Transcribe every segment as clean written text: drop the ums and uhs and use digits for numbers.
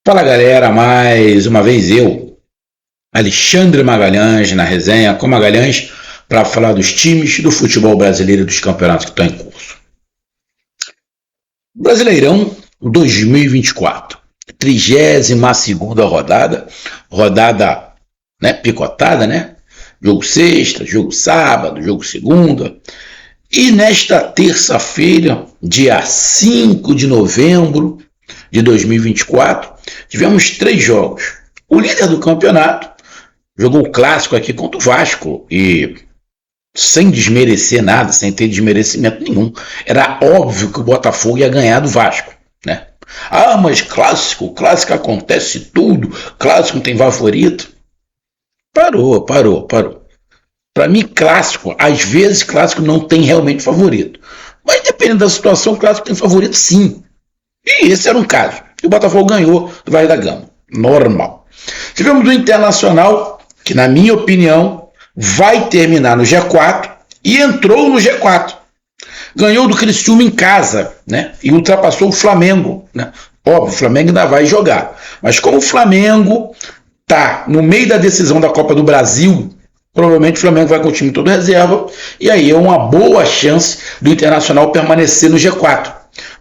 Fala galera, mais uma vez eu, Alexandre Magalhães, na resenha com Magalhães, para falar dos times do futebol brasileiro e dos campeonatos que estão em curso. Brasileirão 2024, 32ª rodada picotada, Jogo sexta, jogo sábado, jogo segunda. E nesta terça-feira, dia 5 de novembro de 2024, tivemos 3 jogos. O líder do campeonato jogou o clássico aqui contra o Vasco e sem desmerecer nada, sem ter desmerecimento nenhum. Era óbvio que o Botafogo ia ganhar do Vasco, Ah, mas clássico acontece tudo, clássico não tem favorito. Parou. Para mim, clássico, às vezes clássico não tem realmente favorito. Mas dependendo da situação, clássico tem favorito sim. E esse era um caso. E o Botafogo ganhou do Vasco da Gama. Normal. Tivemos do Internacional, que na minha opinião vai terminar no G4 e entrou no G4. Ganhou do Criciúma em casa, E ultrapassou o Flamengo, Óbvio, o Flamengo ainda vai jogar. Mas como o Flamengo está no meio da decisão da Copa do Brasil, provavelmente o Flamengo vai com o time todo reserva, e aí é uma boa chance do Internacional permanecer no G4.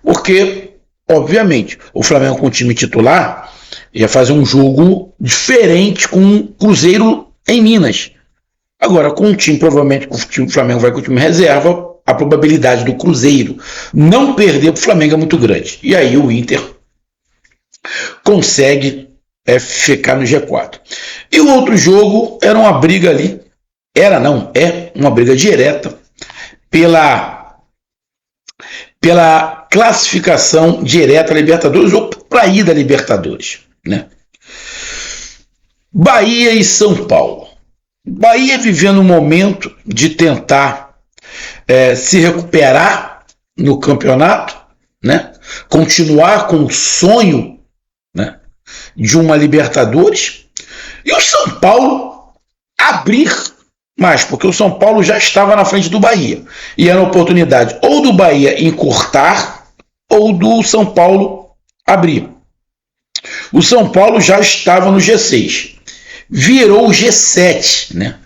Porque, obviamente, o Flamengo com o time titular ia fazer um jogo diferente com o Cruzeiro em Minas. Agora, com o time, provavelmente o time do Flamengo vai com o time reserva, a probabilidade do Cruzeiro não perder para o Flamengo é muito grande. E aí o Inter consegue ficar no G4. E o outro jogo era uma briga ali, é uma briga direta pela classificação direta à Libertadores ou para ir da Libertadores, Bahia e São Paulo. Bahia vivendo um momento de tentar se recuperar no campeonato, continuar com o sonho, de uma Libertadores, e o São Paulo abrir mais, porque o São Paulo já estava na frente do Bahia, e era a oportunidade ou do Bahia encurtar, ou do São Paulo abrir. O São Paulo já estava no G6, virou o G7,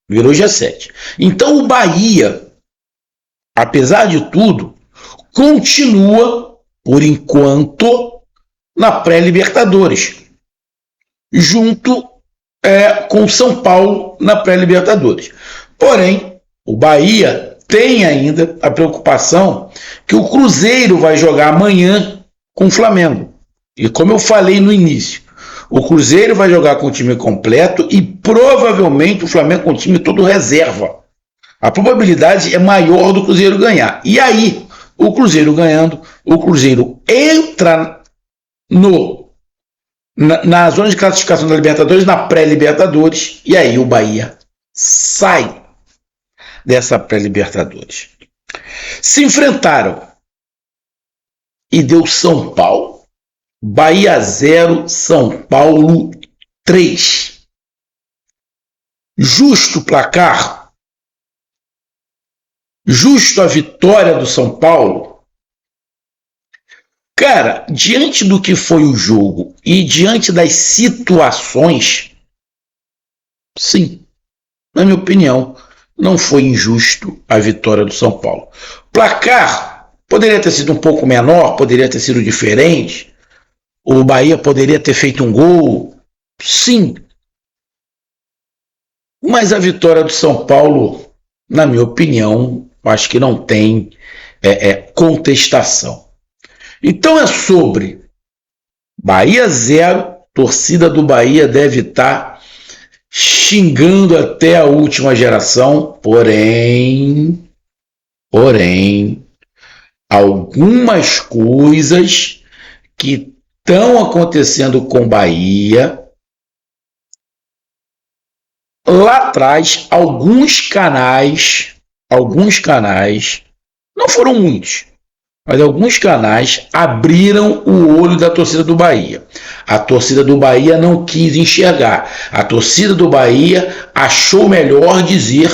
Virou G7. Então o Bahia, apesar de tudo, continua, por enquanto, na pré-Libertadores, junto com o São Paulo na pré-Libertadores. Porém, o Bahia tem ainda a preocupação que o Cruzeiro vai jogar amanhã com o Flamengo. E como eu falei no início, o Cruzeiro vai jogar com o time completo e provavelmente o Flamengo com o time todo reserva. A probabilidade é maior do Cruzeiro ganhar. E aí, o Cruzeiro ganhando, o Cruzeiro entra na zona de classificação da Libertadores, na pré-Libertadores, e aí o Bahia sai dessa pré-Libertadores. Se enfrentaram e deu São Paulo. Bahia 0, São Paulo 3. Justo placar? Justo a vitória do São Paulo? Cara, diante do que foi o jogo e diante das situações, sim, na minha opinião, não foi injusto a vitória do São Paulo. Placar poderia ter sido um pouco menor, poderia ter sido diferente, o Bahia poderia ter feito um gol, sim. Mas a vitória do São Paulo, na minha opinião, acho que não tem contestação. Então é sobre Bahia 0, torcida do Bahia deve estar xingando até a última geração, porém, algumas coisas que estão acontecendo com Bahia, lá atrás, alguns canais, não foram muitos, mas alguns canais abriram o olho da torcida do Bahia. A torcida do Bahia não quis enxergar. A torcida do Bahia achou melhor dizer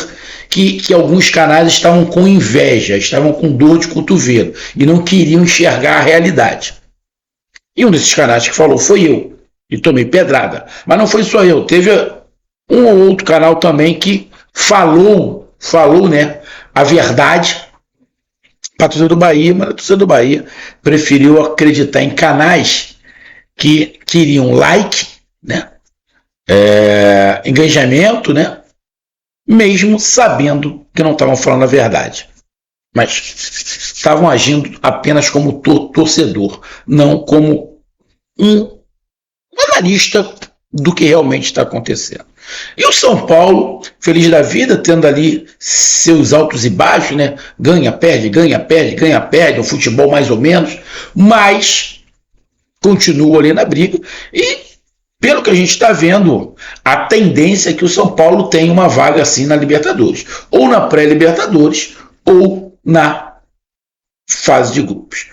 que alguns canais estavam com inveja, estavam com dor de cotovelo e não queriam enxergar a realidade. E um desses canais que falou foi eu. e tomei pedrada. Mas não foi só eu, teve um ou outro canal também que falou, né, a verdade para a torcida do Bahia, mas a torcida do Bahia preferiu acreditar em canais que queriam like, né, engajamento, né, mesmo sabendo que não estavam falando a verdade. Mas estavam agindo apenas como torcedor, não como um analista do que realmente está acontecendo. E o São Paulo, feliz da vida, tendo ali seus altos e baixos, né? Ganha, perde, um futebol mais ou menos, mas continua ali na briga e, pelo que a gente está vendo, a tendência é que o São Paulo tenha uma vaga assim na Libertadores, ou na pré-Libertadores, ou na fase de grupos.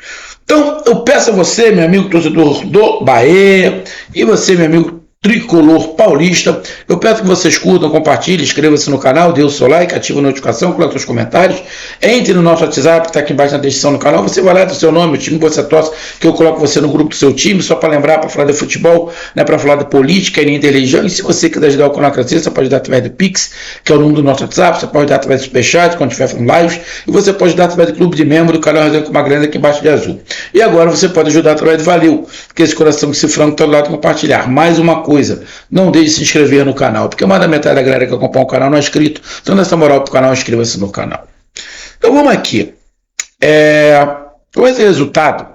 Então, eu peço a você, meu amigo torcedor do Bahia, e você, meu amigo tricolor paulista, eu peço que vocês curtam, compartilhem, inscrevam-se no canal, dê o seu like, ative a notificação, coloque seus comentários, entre no nosso WhatsApp, que está aqui embaixo na descrição do canal, você vai lá do seu nome, o time que você torce, que eu coloco você no grupo do seu time, só para lembrar, para falar de futebol, né, para falar de política e de religião, e se você quiser ajudar o canal a crescer, você pode dar através do Pix, que é o número do nosso WhatsApp, você pode dar através do Superchat, quando estiver fazendo lives, e você pode dar através do clube de membro do canal Resenha com uma Grande aqui embaixo de azul. E agora você pode ajudar através do Valeu, que esse coração que se frango está do lado de compartilhar. Mais uma coisa, não deixe de se inscrever no canal, porque mais da metade da galera que acompanha o canal não é inscrito. Então, dessa moral pro canal, inscreva-se no canal. Então, vamos aqui. Com esse resultado,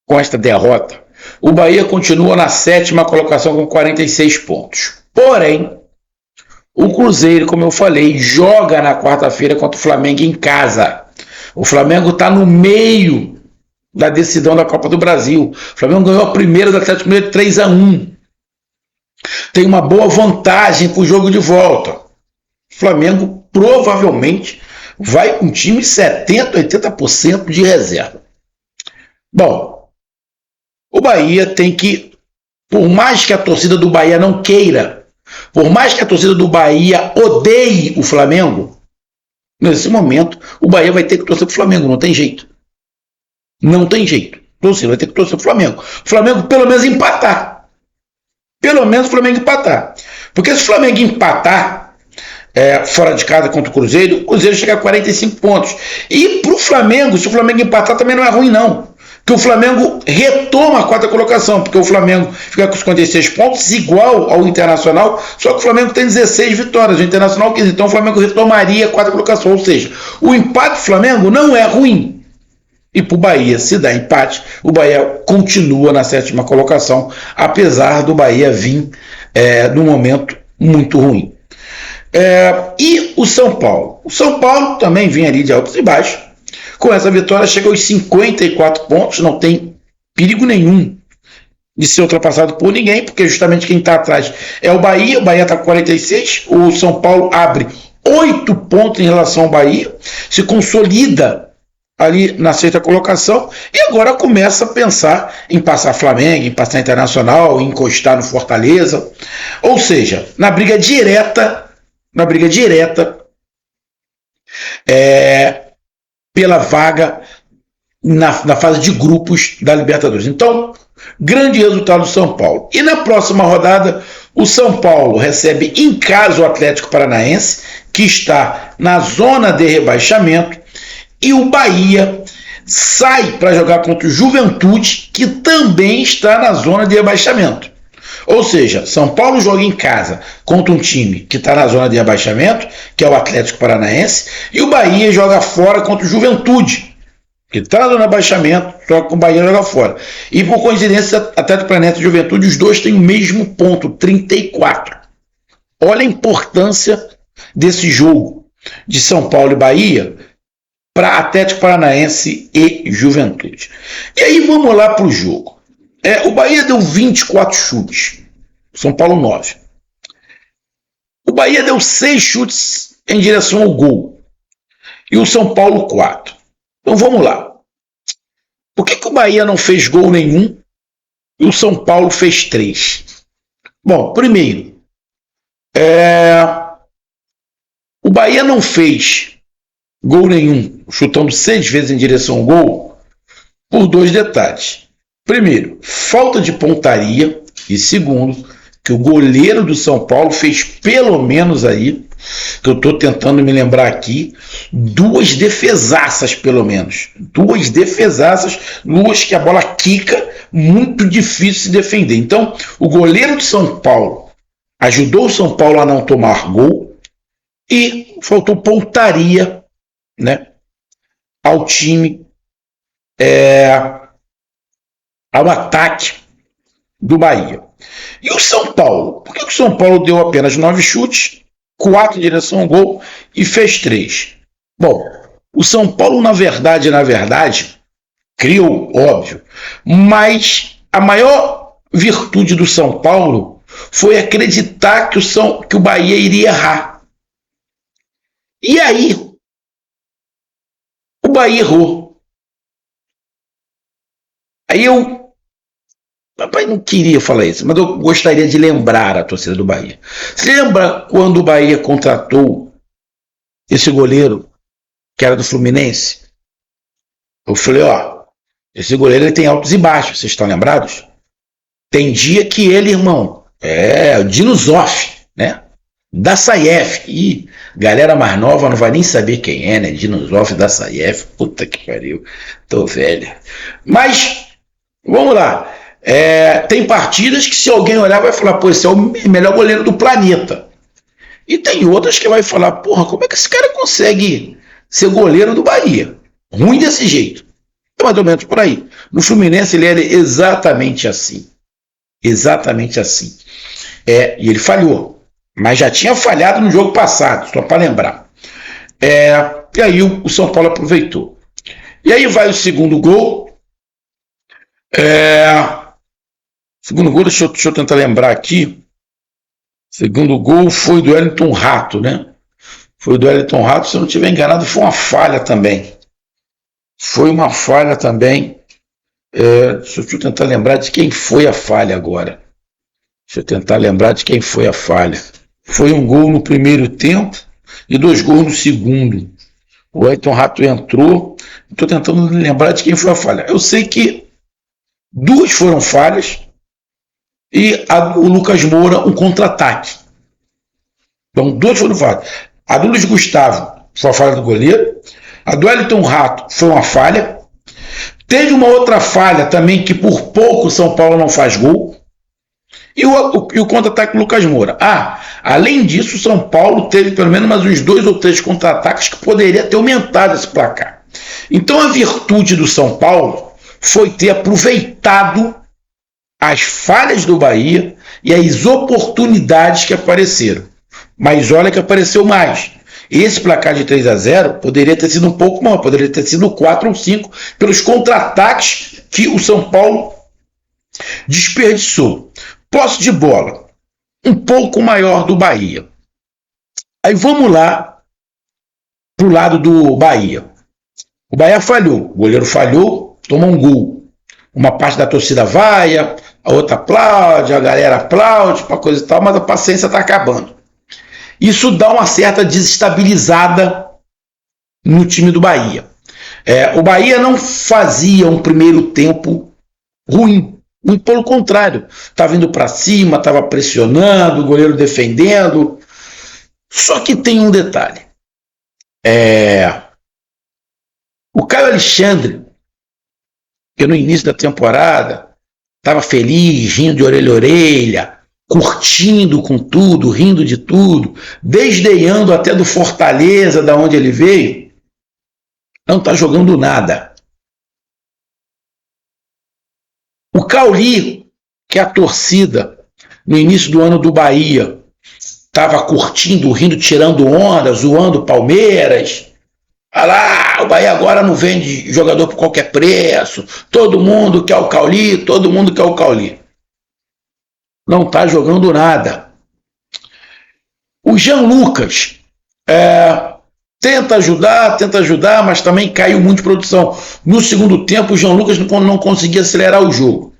com esta derrota, o Bahia continua na 7ª colocação com 46 pontos. Porém, o Cruzeiro, como eu falei, joga na quarta-feira contra o Flamengo em casa. O Flamengo está no meio da decisão da Copa do Brasil. O Flamengo ganhou a primeira do Atlético Mineiro 3-1. Tem uma boa vantagem para o jogo de volta. O Flamengo provavelmente vai com um time 70%, 80% de reserva. Bom, o Bahia tem que, por mais que a torcida do Bahia não queira, por mais que a torcida do Bahia odeie o Flamengo, nesse momento o Bahia vai ter que torcer para o Flamengo, não tem jeito. Não tem jeito. Você vai ter que torcer para o Flamengo. O Flamengo pelo menos empatar. Pelo menos o Flamengo empatar. Porque se o Flamengo empatar fora de casa contra o Cruzeiro chega a 45 pontos. E para o Flamengo, se o Flamengo empatar, também não é ruim, não. Porque o Flamengo retoma a 4ª colocação. Porque o Flamengo fica com 56 pontos, igual ao Internacional, só que o Flamengo tem 16 vitórias. O Internacional 15. Então o Flamengo retomaria a 4ª colocação. Ou seja, o empate do Flamengo não é ruim. E para o Bahia, se dá empate, o Bahia continua na 7ª colocação, apesar do Bahia vir num momento muito ruim. E o São Paulo? O São Paulo também vinha ali de altos e baixos. Com essa vitória chega aos 54 pontos, não tem perigo nenhum de ser ultrapassado por ninguém, porque justamente quem está atrás é o Bahia está com 46, o São Paulo abre 8 pontos em relação ao Bahia, se consolida ali na 6ª colocação, e agora começa a pensar em passar Flamengo, em passar Internacional, em encostar no Fortaleza, ou seja, na briga direta pela vaga na fase de grupos da Libertadores. Então, grande resultado do São Paulo. E na próxima rodada, o São Paulo recebe em casa o Atlético Paranaense, que está na zona de rebaixamento, e o Bahia sai para jogar contra o Juventude, que também está na zona de rebaixamento. Ou seja, São Paulo joga em casa contra um time que está na zona de rebaixamento, que é o Atlético Paranaense, e o Bahia joga fora contra o Juventude, que está na zona de rebaixamento, só que o Bahia joga fora. E por coincidência, Atlético Paranaense e Juventude, os dois têm o mesmo ponto, 34. Olha a importância desse jogo de São Paulo e Bahia para Atlético Paranaense e Juventude. E aí vamos lá para o jogo. O Bahia deu 24 chutes, São Paulo 9. O Bahia deu 6 chutes em direção ao gol e o São Paulo 4. Então vamos lá. Por que o Bahia não fez gol nenhum e o São Paulo fez 3? Bom, primeiro, o Bahia não fez gol nenhum, chutando 6 vezes em direção ao gol, por 2 detalhes. Primeiro, falta de pontaria, E segundo, que o goleiro do São Paulo fez pelo menos aí, que eu estou tentando me lembrar aqui, 2 defesaças pelo menos. 2 defesaças, 2 que a bola quica, muito difícil se defender. Então, o goleiro do São Paulo ajudou o São Paulo a não tomar gol e faltou pontaria, né, ao time, ao ataque do Bahia. E o São Paulo? Por que o São Paulo deu apenas 9 chutes, 4 em direção ao gol e fez 3? Bom, o São Paulo, na verdade, criou, óbvio, mas a maior virtude do São Paulo foi acreditar que o Bahia iria errar. E aí, o Bahia errou. Aí papai não queria falar isso, mas eu gostaria de lembrar a torcida do Bahia. Você lembra quando o Bahia contratou esse goleiro, que era do Fluminense? Eu falei, esse goleiro ele tem altos e baixos, vocês estão lembrados? Tem dia que ele, irmão, o Dino Zoff, né? Da Saef. E galera mais nova não vai nem saber quem é, né? Dino Zoff da Saef. Puta que pariu, tô velho. Mas, vamos lá. Tem partidas que se alguém olhar vai falar, esse é o melhor goleiro do planeta. E tem outras que vai falar, como é que esse cara consegue ser goleiro do Bahia? Ruim desse jeito. É mais ou menos por aí. No Fluminense ele era exatamente assim. Exatamente assim. E ele falhou. Mas já tinha falhado no jogo passado, só para lembrar. E aí o São Paulo aproveitou. E aí vai o segundo gol. Segundo gol, deixa eu tentar lembrar aqui. Segundo gol foi do Wellington Rato, né? Foi do Wellington Rato, se eu não estiver enganado, foi uma falha também. Deixa eu tentar lembrar de quem foi a falha agora. Foi um gol no primeiro tempo e 2 gols no segundo. O Wellington Rato entrou. Estou tentando lembrar de quem foi a falha. Eu sei que 2 foram falhas e o Lucas Moura um contra-ataque. Então, 2 foram falhas. A do Luiz Gustavo foi a falha do goleiro. A do Wellington Rato foi uma falha. Teve uma outra falha também que por pouco o São Paulo não faz gol. E o contra-ataque do Lucas Moura. Além disso, o São Paulo teve pelo menos mais uns 2 ou 3 contra-ataques que poderia ter aumentado esse placar. Então a virtude do São Paulo foi ter aproveitado as falhas do Bahia e as oportunidades que apareceram. Mas olha que apareceu mais. Esse placar de 3-0 poderia ter sido um pouco maior, poderia ter sido 4 ou 5 pelos contra-ataques que o São Paulo desperdiçou. Posse de bola, um pouco maior do Bahia. Aí vamos lá para o lado do Bahia. O Bahia falhou, o goleiro falhou, tomou um gol. Uma parte da torcida vaia, a outra aplaude, a galera aplaude, uma coisa e tal, mas a paciência está acabando. Isso dá uma certa desestabilizada no time do Bahia. O Bahia não fazia um primeiro tempo ruim. Muito pelo contrário, estava indo para cima, estava pressionando, o goleiro defendendo. Só que tem um detalhe. O Caio Alexandre, que no início da temporada estava feliz, rindo de orelha a orelha, curtindo com tudo, rindo de tudo, desdenhando até do Fortaleza, da onde ele veio, não está jogando nada. O Cauli, que a torcida, no início do ano do Bahia, estava curtindo, rindo, tirando onda, zoando Palmeiras. Olha lá, o Bahia agora não vende jogador por qualquer preço. Todo mundo quer o Cauli, todo mundo quer o Cauli. Não está jogando nada. O Jean Lucas tenta ajudar, mas também caiu muito de produção. No segundo tempo, o Jean Lucas não conseguia acelerar o jogo.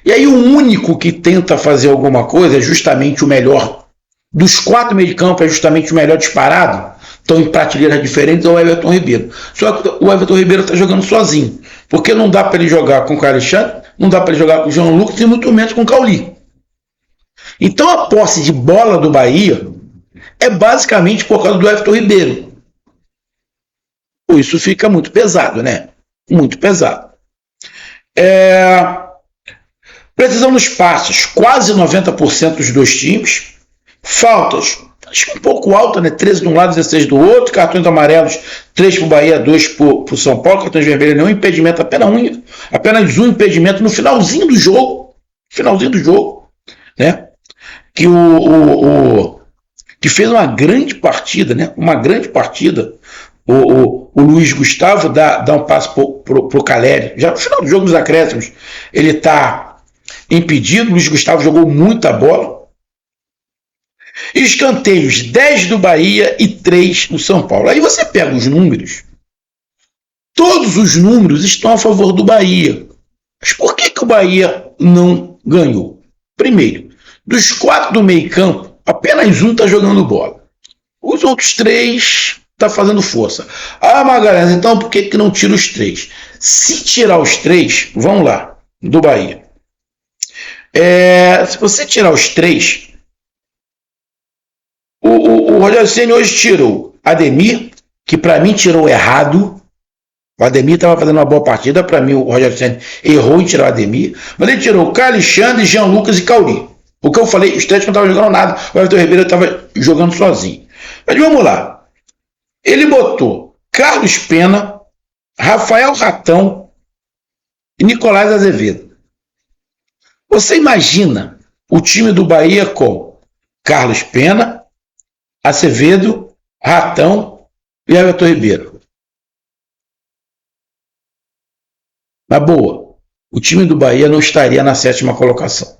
E aí o único que tenta fazer alguma coisa é justamente o melhor. Dos 4 meio de campo, é justamente o melhor disparado. Estão em prateleiras diferentes, é o Everton Ribeiro. Só que o Everton Ribeiro está jogando sozinho. Porque não dá para ele jogar com o Caio Alexandre, não dá para ele jogar com o Jean Lucas e muito menos com o Cauli. Então a posse de bola do Bahia é basicamente por causa do Everton Ribeiro. Isso fica muito pesado, né? Muito pesado. Precisão dos passes, quase 90% dos dois times. Faltas, acho que um pouco alta, né? 13 de um lado, 16 do outro. Cartões amarelos, 3 para o Bahia, 2 para o São Paulo. Cartões vermelhos, nenhum impedimento, apenas um impedimento no finalzinho do jogo. Né? Que fez uma grande partida, né? Uma grande partida. O Luiz Gustavo dá um passo pro Caleri. Já no final do jogo, nos acréscimos, ele está impedido. O Luiz Gustavo jogou muita bola. Escanteios, 10 do Bahia e 3 do São Paulo. Aí você pega os números. Todos os números estão a favor do Bahia. Mas por que o Bahia não ganhou? Primeiro, dos 4 do meio campo, apenas um está jogando bola. Os outros 3 está fazendo força. Magalhães, então por que não tira os 3? Se tirar os 3, vamos lá, do Bahia. Se você tirar os 3, o Rogério Ceni hoje tirou Ademir, que para mim tirou errado. O Ademir estava fazendo uma boa partida, para mim o Rogério Ceni errou em tirar o Ademir, mas ele tirou Alexandre, Jean Lucas e Cauri. O que eu falei, os 3 não estavam jogando nada, o Everton Ribeiro estava jogando sozinho. Mas vamos lá. Ele botou Carlos Pena, Rafael Ratão e Nicolás Azevedo. Você imagina o time do Bahia com Carlos Pena, Azevedo, Ratão e Everton Ribeiro. Na boa, o time do Bahia não estaria na 7ª colocação.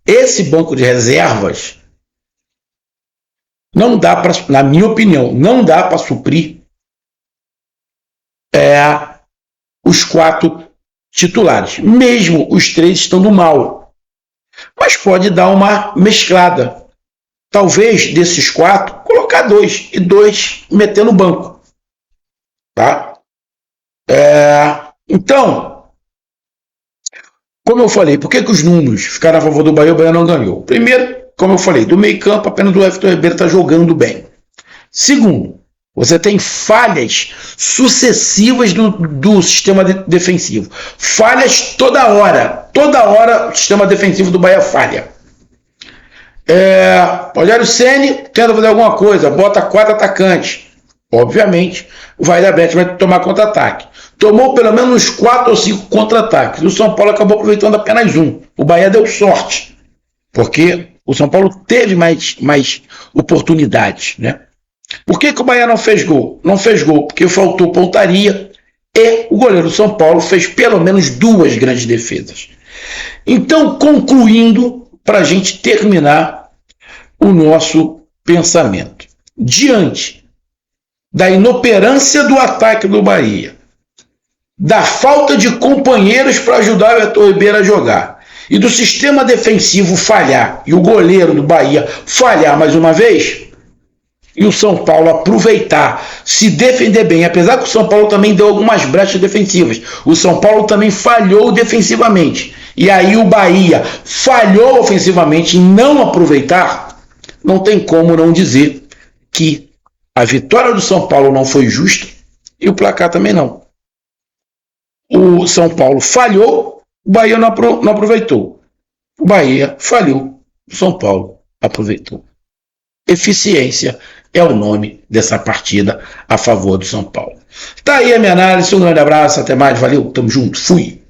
Esse banco de reservas não dá para, na minha opinião, não dá para suprir os 4 titulares. Mesmo os 3 estando mal. Mas pode dar uma mesclada. Talvez desses 4, colocar 2 e 2 meter no banco. Tá? Então, como eu falei, por que os números ficaram a favor do Bahia e o Bahia não ganhou? Primeiro, como eu falei, do meio campo, apenas o Everton Ribeiro está jogando bem. Segundo, você tem falhas sucessivas do sistema defensivo. Falhas toda hora. Toda hora o sistema defensivo do Bahia falha. Rogério Ceni tenta fazer alguma coisa, bota 4 atacantes. Obviamente, o VaidaBet vai tomar contra-ataque. Tomou pelo menos 4 ou 5 contra-ataques. O São Paulo acabou aproveitando apenas um. O Bahia deu sorte, porque o São Paulo teve mais oportunidades, né? Por que o Bahia não fez gol? Não fez gol porque faltou pontaria e o goleiro do São Paulo fez pelo menos 2 grandes defesas. Então, concluindo, para a gente terminar o nosso pensamento. Diante da inoperância do ataque do Bahia, da falta de companheiros para ajudar o Everton Ribeiro a jogar, e do sistema defensivo falhar, e o goleiro do Bahia falhar mais uma vez, e o São Paulo aproveitar, se defender bem, apesar que o São Paulo também deu algumas brechas defensivas, o São Paulo também falhou defensivamente, e aí o Bahia falhou ofensivamente em não aproveitar, não tem como não dizer que a vitória do São Paulo não foi justa e o placar também não. O São Paulo falhou, o Bahia não aproveitou. O Bahia falhou, o São Paulo aproveitou. Eficiência é o nome dessa partida a favor do São Paulo. Tá aí a minha análise, um grande abraço, até mais, valeu, tamo junto, fui!